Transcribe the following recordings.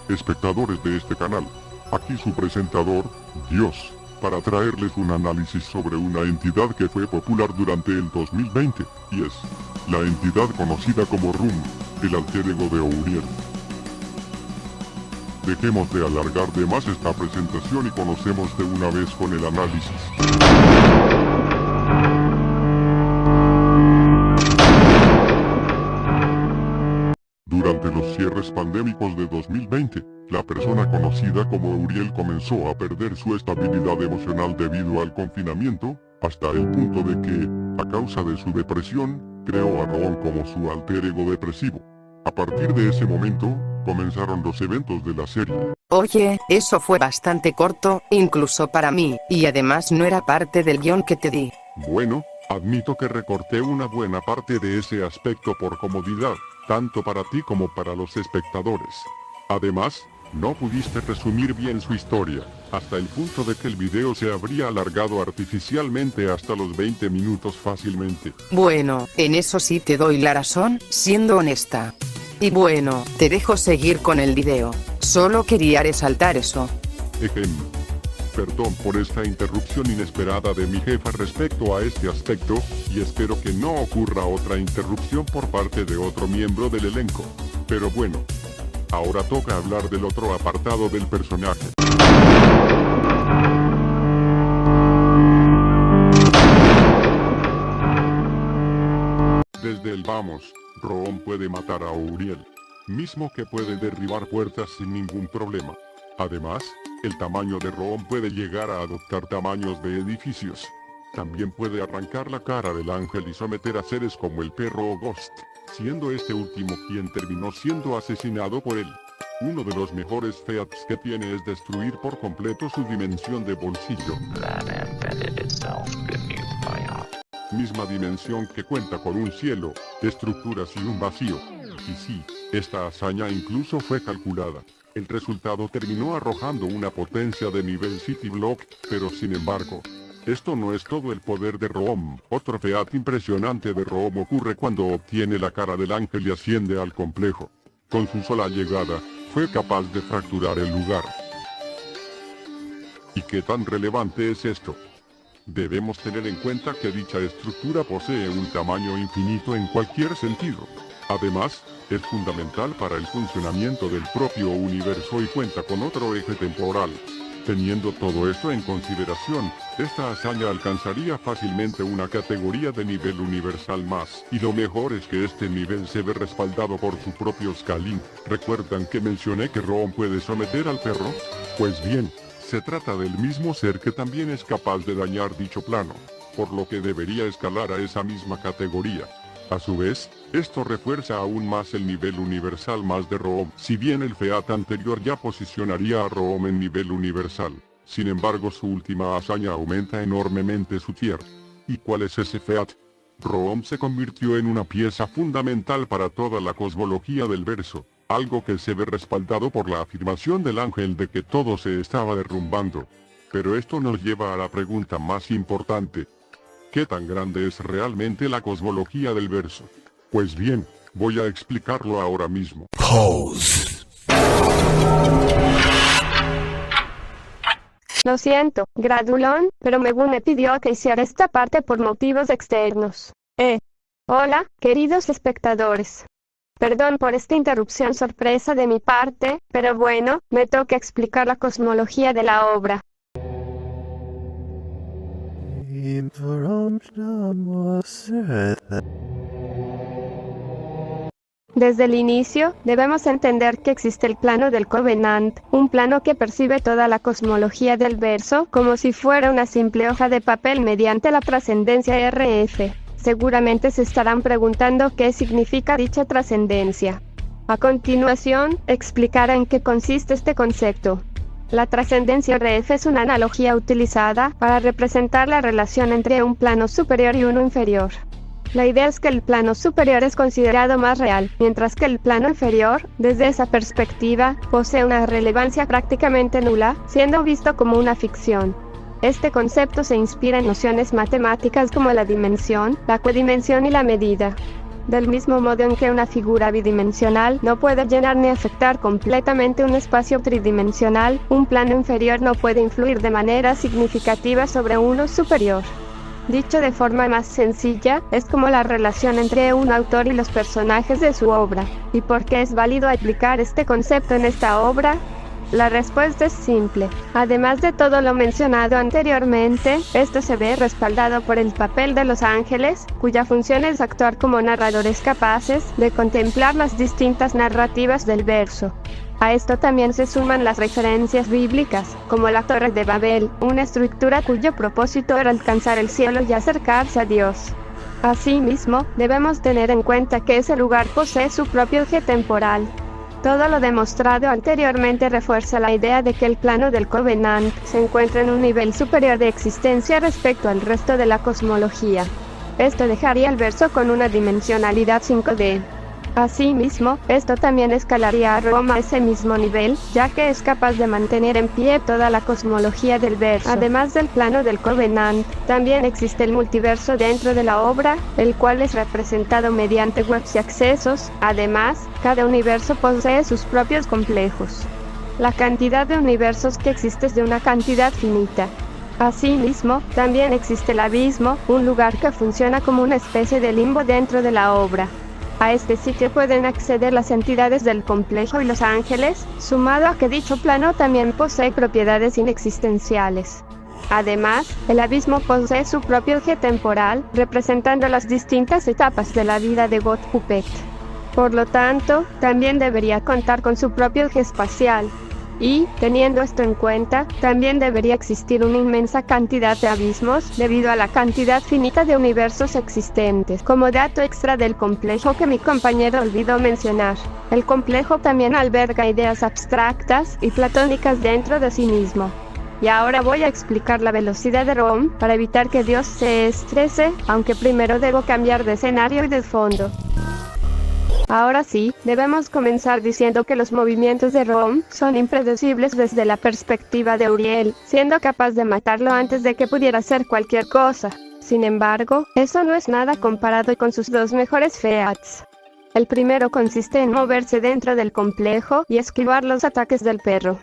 espectadores de este canal. Aquí su presentador, Dios, para traerles un análisis sobre una entidad que fue popular durante el 2020, y es la entidad conocida como Rum, el alter ego de Uriel. Dejemos de alargar de más esta presentación y conocemos de una vez con el análisis. Durante los cierres pandémicos de 2020, la persona conocida como Uriel comenzó a perder su estabilidad emocional debido al confinamiento, hasta el punto de que, a causa de su depresión, creó a Room como su alter ego depresivo. A partir de ese momento, comenzaron los eventos de la serie. Oye, eso fue bastante corto, incluso para mí, y además no era parte del guión que te di. Bueno, admito que recorté una buena parte de ese aspecto por comodidad, tanto para ti como para los espectadores. Además, no pudiste resumir bien su historia, hasta el punto de que el video se habría alargado artificialmente hasta los 20 minutos fácilmente. Bueno, en eso sí te doy la razón, siendo honesta. Y bueno, te dejo seguir con el video. Solo quería resaltar eso. Perdón por esta interrupción inesperada de mi jefa respecto a este aspecto, y espero que no ocurra otra interrupción por parte de otro miembro del elenco. Pero bueno, ahora toca hablar del otro apartado del personaje. Desde el vamos, Room puede matar a Uriel, mismo que puede derribar puertas sin ningún problema. Además, el tamaño de Room puede llegar a adoptar tamaños de edificios. También puede arrancar la cara del ángel y someter a seres como el perro o Ghost, siendo este último quien terminó siendo asesinado por él. Uno de los mejores feats que tiene es destruir por completo su dimensión de bolsillo. Misma dimensión que cuenta con un cielo, estructuras y un vacío. Y sí, esta hazaña incluso fue calculada. El resultado terminó arrojando una potencia de nivel City Block, pero sin embargo, esto no es todo el poder de Room. Otro feat impresionante de Room ocurre cuando obtiene la cara del ángel y asciende al complejo. Con su sola llegada, fue capaz de fracturar el lugar. ¿Y qué tan relevante es esto? Debemos tener en cuenta que dicha estructura posee un tamaño infinito en cualquier sentido. Además, es fundamental para el funcionamiento del propio universo y cuenta con otro eje temporal. Teniendo todo esto en consideración, esta hazaña alcanzaría fácilmente una categoría de nivel universal más. Y lo mejor es que este nivel se ve respaldado por su propio Scaling. ¿Recuerdan que mencioné que Room puede someter al perro? Pues bien, se trata del mismo ser que también es capaz de dañar dicho plano, por lo que debería escalar a esa misma categoría. A su vez, esto refuerza aún más el nivel universal más de Room. Si bien el feat anterior ya posicionaría a Room en nivel universal, sin embargo su última hazaña aumenta enormemente su tier. ¿Y cuál es ese feat? Room se convirtió en una pieza fundamental para toda la cosmología del verso, algo que se ve respaldado por la afirmación del ángel de que todo se estaba derrumbando. Pero esto nos lleva a la pregunta más importante. ¿Qué tan grande es realmente la cosmología del verso? Pues bien, voy a explicarlo ahora mismo. Pose. Lo siento, Gradulón, pero Megune pidió que hiciera esta parte por motivos externos. Hola, queridos espectadores. Perdón por esta interrupción sorpresa de mi parte, pero bueno, me toca explicar la cosmología de la obra. Desde el inicio, debemos entender que existe el plano del Covenant, un plano que percibe toda la cosmología del verso como si fuera una simple hoja de papel mediante la trascendencia RF. Seguramente se estarán preguntando qué significa dicha trascendencia. A continuación, explicaré en qué consiste este concepto. La trascendencia RF es una analogía utilizada para representar la relación entre un plano superior y uno inferior. La idea es que el plano superior es considerado más real, mientras que el plano inferior, desde esa perspectiva, posee una relevancia prácticamente nula, siendo visto como una ficción. Este concepto se inspira en nociones matemáticas como la dimensión, la codimensión y la medida. Del mismo modo en que una figura bidimensional no puede llenar ni afectar completamente un espacio tridimensional, un plano inferior no puede influir de manera significativa sobre uno superior. Dicho de forma más sencilla, es como la relación entre un autor y los personajes de su obra. ¿Y por qué es válido aplicar este concepto en esta obra? La respuesta es simple. Además de todo lo mencionado anteriormente, esto se ve respaldado por el papel de los ángeles, cuya función es actuar como narradores capaces de contemplar las distintas narrativas del verso. A esto también se suman las referencias bíblicas, como la Torre de Babel, una estructura cuyo propósito era alcanzar el cielo y acercarse a Dios. Asimismo, debemos tener en cuenta que ese lugar posee su propio eje temporal. Todo lo demostrado anteriormente refuerza la idea de que el plano del Covenant se encuentra en un nivel superior de existencia respecto al resto de la cosmología. Esto dejaría el verso con una dimensionalidad 5D. Asimismo, esto también escalaría a Roma a ese mismo nivel, ya que es capaz de mantener en pie toda la cosmología del verso. Además del plano del Covenant, también existe el multiverso dentro de la obra, el cual es representado mediante webs y accesos. Además, cada universo posee sus propios complejos. La cantidad de universos que existe es de una cantidad finita. Asimismo, también existe el abismo, un lugar que funciona como una especie de limbo dentro de la obra. A este sitio pueden acceder las entidades del complejo y los ángeles, sumado a que dicho plano también posee propiedades inexistenciales. Además, el abismo posee su propio eje temporal, representando las distintas etapas de la vida de God Puppet. Por lo tanto, también debería contar con su propio eje espacial. Y, teniendo esto en cuenta, también debería existir una inmensa cantidad de abismos, debido a la cantidad finita de universos existentes. Como dato extra del complejo que mi compañero olvidó mencionar, el complejo también alberga ideas abstractas y platónicas dentro de sí mismo. Y ahora voy a explicar la velocidad de Rom, para evitar que Dios se estrese, aunque primero debo cambiar de escenario y de fondo. Ahora sí, debemos comenzar diciendo que los movimientos de Rom son impredecibles desde la perspectiva de Uriel, siendo capaz de matarlo antes de que pudiera hacer cualquier cosa. Sin embargo, eso no es nada comparado con sus dos mejores feats. El primero consiste en moverse dentro del complejo y esquivar los ataques del perro.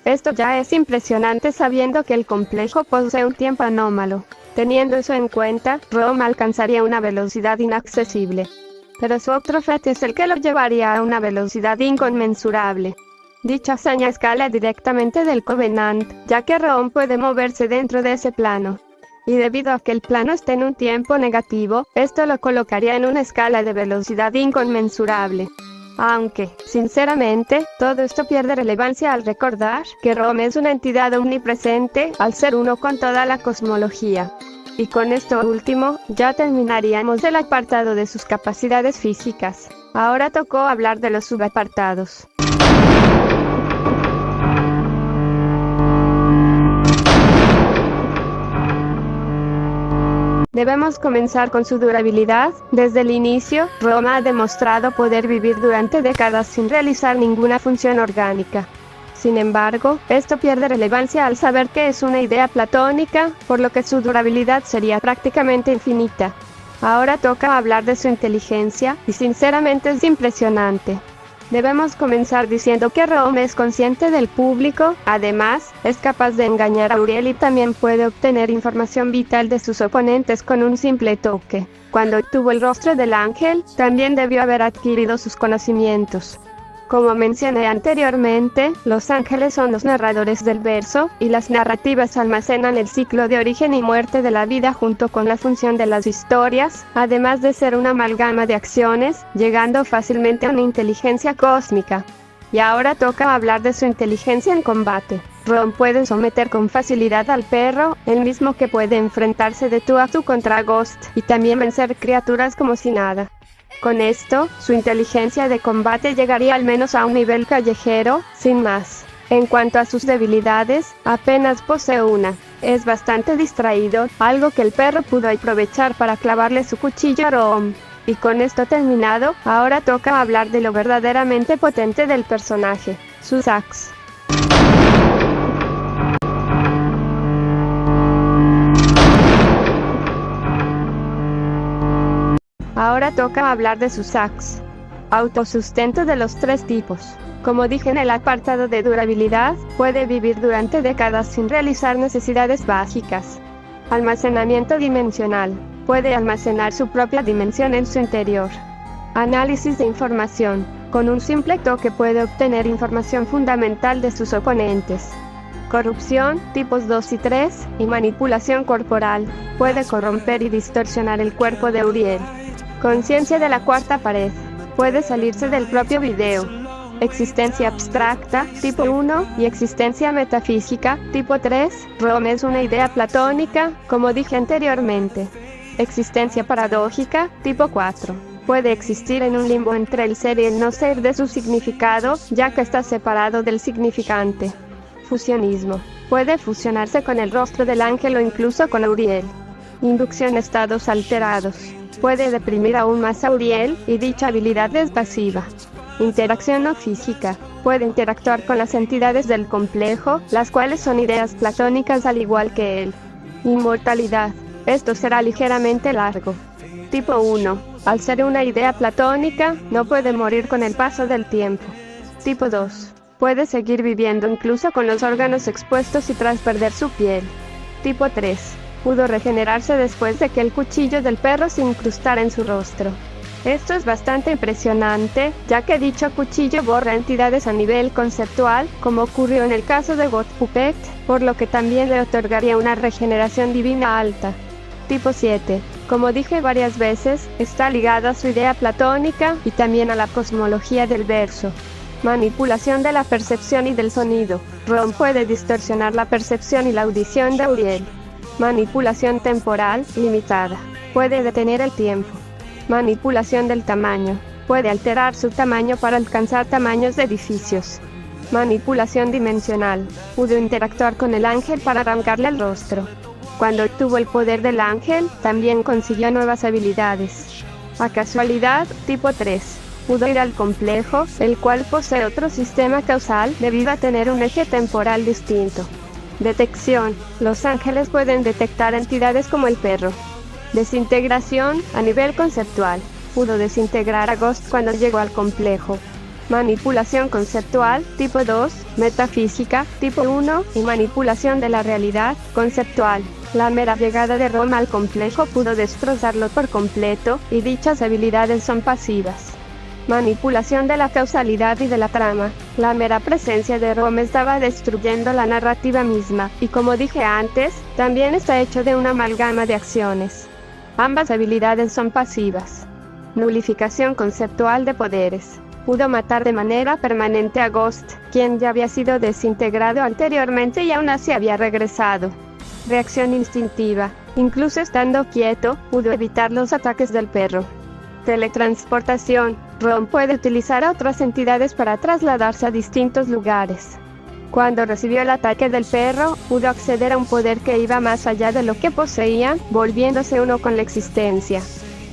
Esto ya es impresionante sabiendo que el complejo posee un tiempo anómalo. Teniendo eso en cuenta, Rom alcanzaría una velocidad inaccesible. Pero su otro feat es el que lo llevaría a una velocidad inconmensurable. Dicha hazaña escala directamente del Covenant, ya que Rom puede moverse dentro de ese plano. Y debido a que el plano está en un tiempo negativo, esto lo colocaría en una escala de velocidad inconmensurable. Aunque, sinceramente, todo esto pierde relevancia al recordar que Rom es una entidad omnipresente, al ser uno con toda la cosmología. Y con esto último, ya terminaríamos el apartado de sus capacidades físicas. Ahora tocó hablar de los subapartados. Debemos comenzar con su durabilidad. Desde el inicio, Roma ha demostrado poder vivir durante décadas sin realizar ninguna función orgánica. Sin embargo, esto pierde relevancia al saber que es una idea platónica, por lo que su durabilidad sería prácticamente infinita. Ahora toca hablar de su inteligencia, y sinceramente es impresionante. Debemos comenzar diciendo que Rom es consciente del público, además, es capaz de engañar a Uriel y también puede obtener información vital de sus oponentes con un simple toque. Cuando obtuvo el rostro del ángel, también debió haber adquirido sus conocimientos. Como mencioné anteriormente, los ángeles son los narradores del verso, y las narrativas almacenan el ciclo de origen y muerte de la vida junto con la función de las historias, además de ser una amalgama de acciones, llegando fácilmente a una inteligencia cósmica. Y ahora toca hablar de su inteligencia en combate. Rom puede someter con facilidad al perro, el mismo que puede enfrentarse de tú a tú contra Ghost, y también vencer criaturas como si nada. Con esto, su inteligencia de combate llegaría al menos a un nivel callejero, sin más. En cuanto a sus debilidades, apenas posee una. Es bastante distraído, algo que el perro pudo aprovechar para clavarle su cuchillo a Rom. Y con esto terminado, ahora toca hablar de lo verdaderamente potente del personaje, su sax. Ahora ahora toca hablar de sus hacks. Autosustento de los 3 tipos. Como dije en el apartado de durabilidad, puede vivir durante décadas sin realizar necesidades básicas. Almacenamiento dimensional. Puede almacenar su propia dimensión en su interior. Análisis de información. Con un simple toque puede obtener información fundamental de sus oponentes. Corrupción, tipos 2 y 3, y manipulación corporal. Puede corromper y distorsionar el cuerpo de Uriel. Conciencia de la cuarta pared. Puede salirse del propio video. Existencia abstracta, tipo 1, y existencia metafísica, tipo 3. ROM es una idea platónica, como dije anteriormente. Existencia paradójica, tipo 4. Puede existir en un limbo entre el ser y el no ser de su significado, ya que está separado del significante. Fusionismo. Puede fusionarse con el rostro del ángel o incluso con Uriel. Inducción a estados alterados. Puede deprimir aún más a Uriel, y dicha habilidad es pasiva. Interacción no física. Puede interactuar con las entidades del complejo, las cuales son ideas platónicas al igual que él. Inmortalidad. Esto será ligeramente largo. Tipo 1. Al ser una idea platónica, no puede morir con el paso del tiempo. Tipo 2. Puede seguir viviendo incluso con los órganos expuestos y tras perder su piel. Tipo 3. Pudo regenerarse después de que el cuchillo del perro se incrustara en su rostro. Esto es bastante impresionante, ya que dicho cuchillo borra entidades a nivel conceptual, como ocurrió en el caso de God Puppet, por lo que también le otorgaría una regeneración divina alta. Tipo 7. Como dije varias veces, está ligado a su idea platónica y también a la cosmología del verso. Manipulación de la percepción y del sonido. ROM puede distorsionar la percepción y la audición de Uriel. Manipulación temporal, limitada. Puede detener el tiempo. Manipulación del tamaño. Puede alterar su tamaño para alcanzar tamaños de edificios. Manipulación dimensional. Pudo interactuar con el ángel para arrancarle el rostro. Cuando obtuvo el poder del ángel, también consiguió nuevas habilidades. A casualidad, tipo 3. Pudo ir al complejo, el cual posee otro sistema causal debido a tener un eje temporal distinto. Detección. Los ángeles pueden detectar entidades como el perro. Desintegración, a nivel conceptual. Pudo desintegrar a Ghost cuando llegó al complejo. Manipulación conceptual, tipo 2, metafísica, tipo 1, y manipulación de la realidad, conceptual. La mera llegada de ROM al complejo pudo destrozarlo por completo, y dichas habilidades son pasivas. Manipulación de la causalidad y de la trama. La mera presencia de ROM estaba destruyendo la narrativa misma, y como dije antes, también está hecho de una amalgama de acciones. Ambas habilidades son pasivas. Nulificación conceptual de poderes. Pudo matar de manera permanente a Ghost, quien ya había sido desintegrado anteriormente y aún así había regresado. Reacción instintiva. Incluso estando quieto, pudo evitar los ataques del perro. Teletransportación. ROM puede utilizar a otras entidades para trasladarse a distintos lugares. Cuando recibió el ataque del perro, pudo acceder a un poder que iba más allá de lo que poseía, volviéndose uno con la existencia.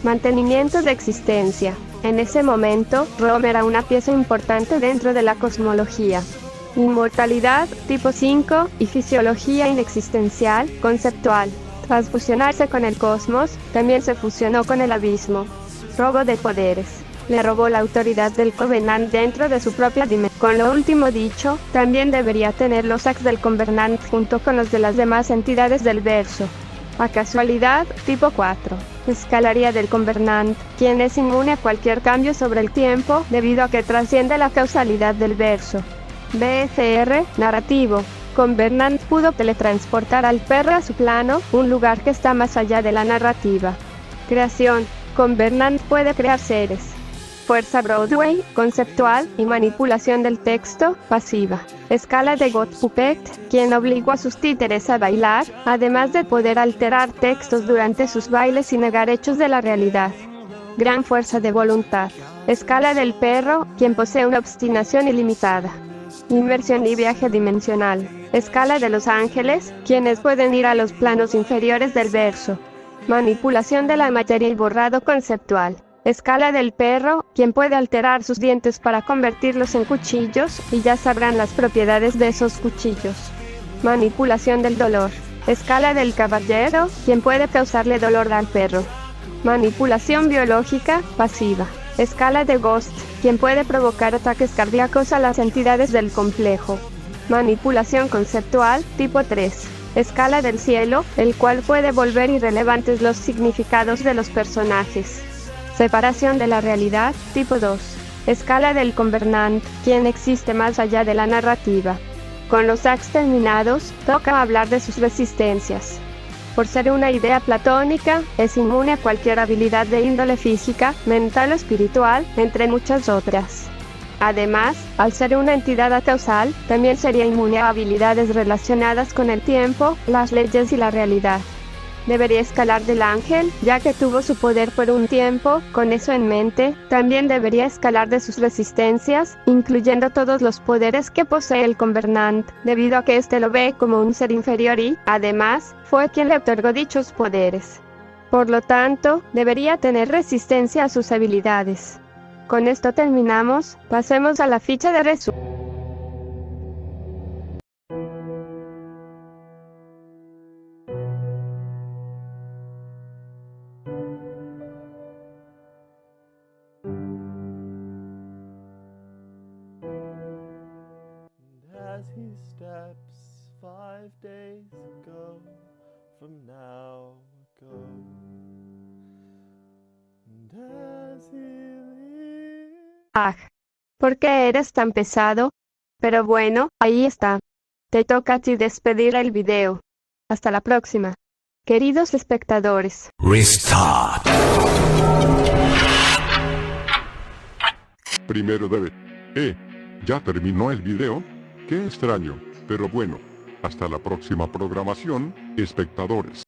Mantenimiento de existencia. En ese momento, ROM era una pieza importante dentro de la cosmología. Inmortalidad, tipo 5, y fisiología inexistencial, conceptual. Tras fusionarse con el cosmos, también se fusionó con el abismo. Robo de poderes. Le robó la autoridad del Covenant dentro de su propia dimensión. Con lo último dicho, también debería tener los hacks del Covenant junto con los de las demás entidades del verso. A casualidad, tipo 4. Escalaría del Covenant, quien es inmune a cualquier cambio sobre el tiempo, debido a que trasciende la causalidad del verso. BFR, narrativo. Covenant pudo teletransportar al perro a su plano, un lugar que está más allá de la narrativa. Creación. Covenant puede crear seres. Fuerza Broadway, conceptual, y manipulación del texto, pasiva. Escala de God Puppet, quien obligó a sus títeres a bailar, además de poder alterar textos durante sus bailes y negar hechos de la realidad. Gran fuerza de voluntad. Escala del perro, quien posee una obstinación ilimitada. Inmersión y viaje dimensional. Escala de los ángeles, quienes pueden ir a los planos inferiores del verso. Manipulación de la materia y borrado conceptual. Escala del perro, quien puede alterar sus dientes para convertirlos en cuchillos, y ya sabrán las propiedades de esos cuchillos. Manipulación del dolor. Escala del caballero, quien puede causarle dolor al perro. Manipulación biológica, pasiva. Escala de Ghost, quien puede provocar ataques cardíacos a las entidades del complejo. Manipulación conceptual, tipo 3. Escala del cielo, el cual puede volver irrelevantes los significados de los personajes. Separación de la realidad, tipo 2. Escala del Covenant, quien existe más allá de la narrativa. Con los acts terminados, toca hablar de sus resistencias. Por ser una idea platónica, es inmune a cualquier habilidad de índole física, mental o espiritual, entre muchas otras. Además, al ser una entidad acausal, también sería inmune a habilidades relacionadas con el tiempo, las leyes y la realidad. Debería escalar del ángel, ya que tuvo su poder por un tiempo. Con eso en mente, también debería escalar de sus resistencias, incluyendo todos los poderes que posee el Covenant, debido a que éste lo ve como un ser inferior y, además, fue quien le otorgó dichos poderes. Por lo tanto, debería tener resistencia a sus habilidades. Con esto terminamos, pasemos a la ficha de resumen. As he steps 5 days ago, from now ago, and as he leaves. Ah, ¿por qué eres tan pesado? Pero bueno, ahí está. Te toca a ti despedir el video. Hasta la próxima. Queridos espectadores. Restart. Primero debe... ¿Ya terminó el video? Qué extraño, pero bueno. Hasta la próxima programación, espectadores.